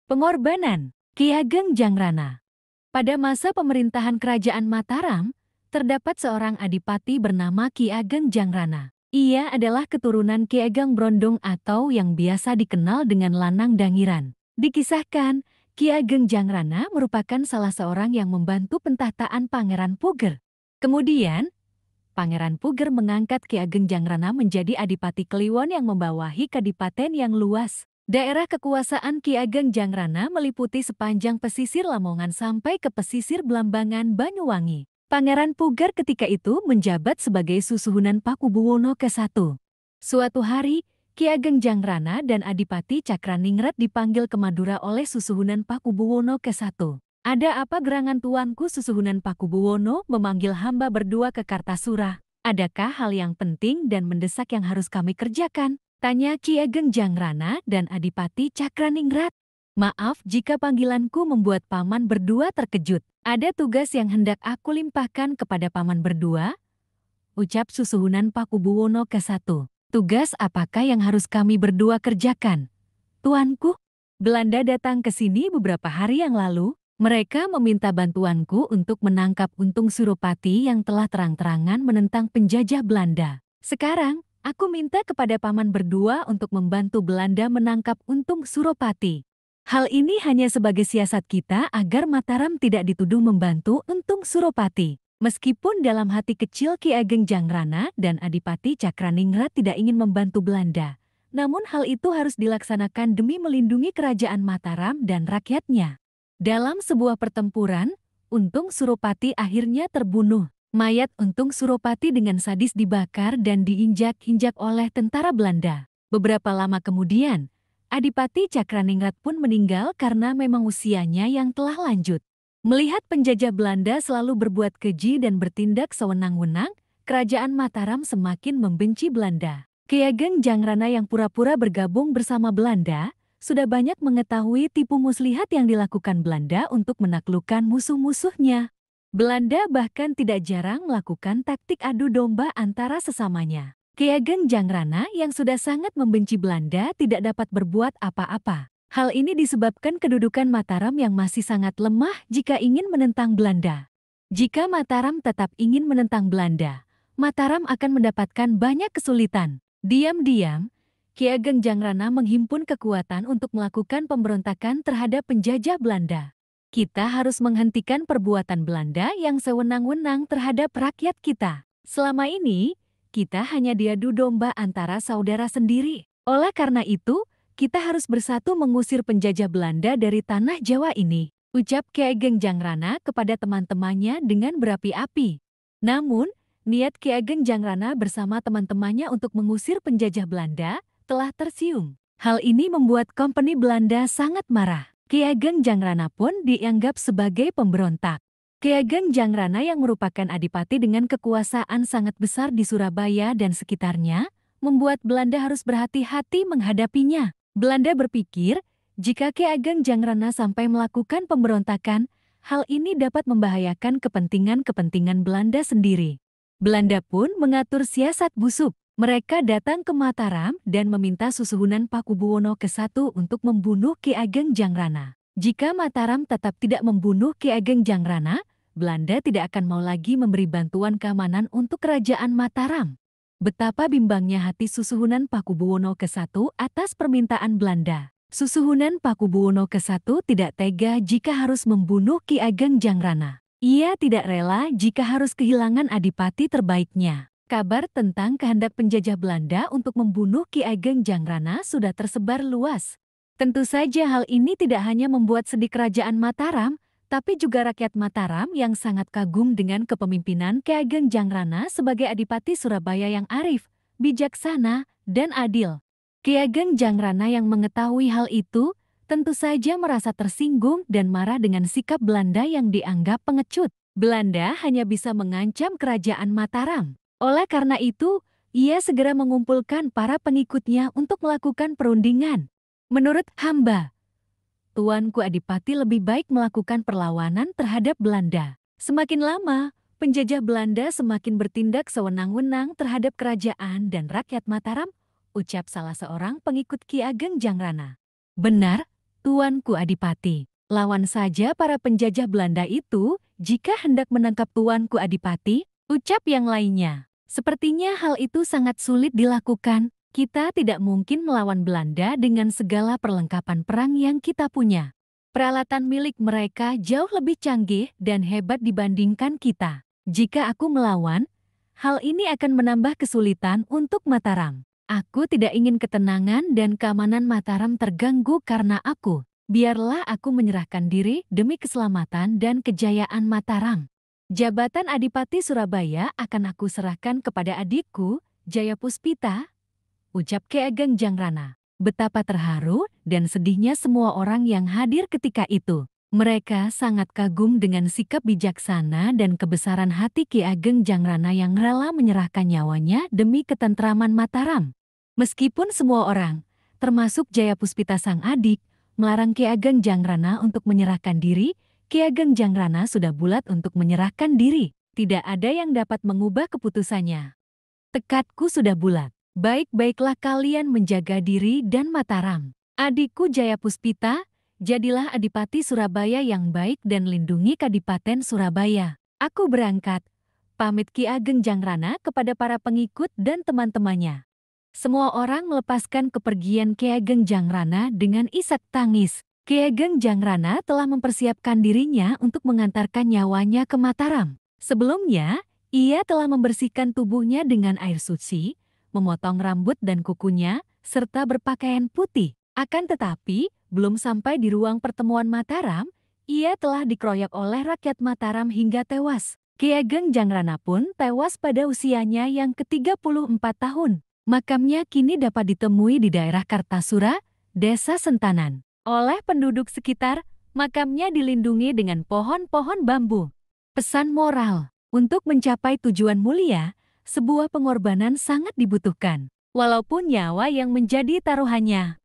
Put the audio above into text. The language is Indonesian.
Pengorbanan Ki Ageng Jangrana. Pada masa pemerintahan Kerajaan Mataram, terdapat seorang adipati bernama Ki Ageng Jangrana. Ia adalah keturunan Ki Ageng Brondong atau yang biasa dikenal dengan Lanang Dangiran. Dikisahkan, Ki Ageng Jangrana merupakan salah seorang yang membantu pentahtaan Pangeran Puger. Kemudian, Pangeran Puger mengangkat Ki Ageng Jangrana menjadi Adipati Kliwon yang membawahi kadipaten yang luas. Daerah kekuasaan Ki Ageng Jangrana meliputi sepanjang pesisir Lamongan sampai ke pesisir Blambangan Banyuwangi. Pangeran Puger ketika itu menjabat sebagai Susuhunan Pakubuwono ke-1. Suatu hari, Ki Ageng Jangrana dan Adipati Cakraningrat dipanggil ke Madura oleh Susuhunan Pakubuwono ke-1. "Ada apa gerangan tuanku Susuhunan Pakubuwono memanggil hamba berdua ke Kartasura? Adakah hal yang penting dan mendesak yang harus kami kerjakan?" tanya Ki Ageng Jangrana dan Adipati Cakraningrat. "Maaf jika panggilanku membuat paman berdua terkejut. Ada tugas yang hendak aku limpahkan kepada paman berdua," ucap Susuhunan Pakubuwono ke-1. "Tugas apakah yang harus kami berdua kerjakan, tuanku?" "Belanda datang ke sini beberapa hari yang lalu. Mereka meminta bantuanku untuk menangkap Untung Suropati yang telah terang-terangan menentang penjajah Belanda. Sekarang, aku minta kepada paman berdua untuk membantu Belanda menangkap Untung Suropati. Hal ini hanya sebagai siasat kita agar Mataram tidak dituduh membantu Untung Suropati." Meskipun dalam hati kecil Ki Ageng Jangrana dan Adipati Cakraningrat tidak ingin membantu Belanda, namun hal itu harus dilaksanakan demi melindungi kerajaan Mataram dan rakyatnya. Dalam sebuah pertempuran, Untung Suropati akhirnya terbunuh. Mayat Untung Suropati dengan sadis dibakar dan diinjak-injak oleh tentara Belanda. Beberapa lama kemudian, Adipati Cakraningrat pun meninggal karena memang usianya yang telah lanjut. Melihat penjajah Belanda selalu berbuat keji dan bertindak sewenang-wenang, kerajaan Mataram semakin membenci Belanda. Ki Ageng Jangrana yang pura-pura bergabung bersama Belanda, sudah banyak mengetahui tipu muslihat yang dilakukan Belanda untuk menaklukkan musuh-musuhnya. Belanda bahkan tidak jarang melakukan taktik adu domba antara sesamanya. Ki Ageng Jangrana yang sudah sangat membenci Belanda tidak dapat berbuat apa-apa. Hal ini disebabkan kedudukan Mataram yang masih sangat lemah jika ingin menentang Belanda. Jika Mataram tetap ingin menentang Belanda, Mataram akan mendapatkan banyak kesulitan. Diam-diam, Ki Ageng Jangrana menghimpun kekuatan untuk melakukan pemberontakan terhadap penjajah Belanda. "Kita harus menghentikan perbuatan Belanda yang sewenang-wenang terhadap rakyat kita. Selama ini, kita hanya diadu domba antara saudara sendiri. Oleh karena itu, kita harus bersatu mengusir penjajah Belanda dari tanah Jawa ini," ucap Ki Ageng Jangrana kepada teman-temannya dengan berapi-api. Namun, niat Ki Ageng Jangrana bersama teman-temannya untuk mengusir penjajah Belanda telah tersiung. Hal ini membuat Kompeni Belanda sangat marah. Ki Ageng Jangrana pun dianggap sebagai pemberontak. Ki Ageng Jangrana yang merupakan adipati dengan kekuasaan sangat besar di Surabaya dan sekitarnya, membuat Belanda harus berhati-hati menghadapinya. Belanda berpikir, jika Ki Ageng Jangrana sampai melakukan pemberontakan, hal ini dapat membahayakan kepentingan-kepentingan Belanda sendiri. Belanda pun mengatur siasat busuk. Mereka datang ke Mataram dan meminta Susuhunan Pakubuwono ke-1 untuk membunuh Ki Ageng Jangrana. Jika Mataram tetap tidak membunuh Ki Ageng Jangrana, Belanda tidak akan mau lagi memberi bantuan keamanan untuk kerajaan Mataram. Betapa bimbangnya hati Susuhunan Pakubuwono ke-1 atas permintaan Belanda. Susuhunan Pakubuwono ke-1 tidak tega jika harus membunuh Ki Ageng Jangrana. Ia tidak rela jika harus kehilangan adipati terbaiknya. Kabar tentang kehendak penjajah Belanda untuk membunuh Ki Ageng Jangrana sudah tersebar luas. Tentu saja hal ini tidak hanya membuat sedih kerajaan Mataram, tapi juga rakyat Mataram yang sangat kagum dengan kepemimpinan Ki Ageng Jangrana sebagai Adipati Surabaya yang arif, bijaksana, dan adil. Ki Ageng Jangrana yang mengetahui hal itu, tentu saja merasa tersinggung dan marah dengan sikap Belanda yang dianggap pengecut. Belanda hanya bisa mengancam kerajaan Mataram. Oleh karena itu, ia segera mengumpulkan para pengikutnya untuk melakukan perundingan. "Menurut hamba, tuanku Adipati lebih baik melakukan perlawanan terhadap Belanda. Semakin lama, penjajah Belanda semakin bertindak sewenang-wenang terhadap kerajaan dan rakyat Mataram," ucap salah seorang pengikut Ki Ageng Jangrana. "Benar, Tuanku Adipati, lawan saja para penjajah Belanda itu jika hendak menangkap Tuanku Adipati, ucap yang lainnya. Sepertinya hal itu sangat sulit dilakukan. Kita tidak mungkin melawan Belanda dengan segala perlengkapan perang yang kita punya. Peralatan milik mereka jauh lebih canggih dan hebat dibandingkan kita. Jika aku melawan, hal ini akan menambah kesulitan untuk Mataram. Aku tidak ingin ketenangan dan keamanan Mataram terganggu karena aku. Biarlah aku menyerahkan diri demi keselamatan dan kejayaan Mataram. Jabatan Adipati Surabaya akan aku serahkan kepada adikku, Jayapuspita, ucap Ki Ageng Jangrana. Betapa terharu dan sedihnya semua orang yang hadir ketika itu. Mereka sangat kagum dengan sikap bijaksana dan kebesaran hati Ki Ageng Jangrana yang rela menyerahkan nyawanya demi ketentraman Mataram. Meskipun semua orang, termasuk Jayapuspita sang adik, melarang Ki Ageng Jangrana untuk menyerahkan diri, Ki Ageng Jangrana sudah bulat untuk menyerahkan diri. Tidak ada yang dapat mengubah keputusannya. Tekadku sudah bulat. Baik-baiklah kalian menjaga diri dan Mataram. Adikku Jayapuspita, jadilah Adipati Surabaya yang baik dan lindungi Kadipaten Surabaya. Aku berangkat. Pamit Ki Ageng Jangrana kepada para pengikut dan teman-temannya. Semua orang melepaskan kepergian Ki Ageng Jangrana dengan isak tangis. Ki Ageng Jangrana telah mempersiapkan dirinya untuk mengantarkan nyawanya ke Mataram. Sebelumnya, ia telah membersihkan tubuhnya dengan air suci, memotong rambut dan kukunya, serta berpakaian putih. Akan tetapi, belum sampai di ruang pertemuan Mataram, ia telah dikeroyok oleh rakyat Mataram hingga tewas. Ki Ageng Jangrana pun tewas pada usianya yang ke-34 tahun. Makamnya kini dapat ditemui di daerah Kartasura, Desa Sentanan. Oleh penduduk sekitar, makamnya dilindungi dengan pohon-pohon bambu. Pesan moral, untuk mencapai tujuan mulia, sebuah pengorbanan sangat dibutuhkan. Walaupun nyawa yang menjadi taruhannya.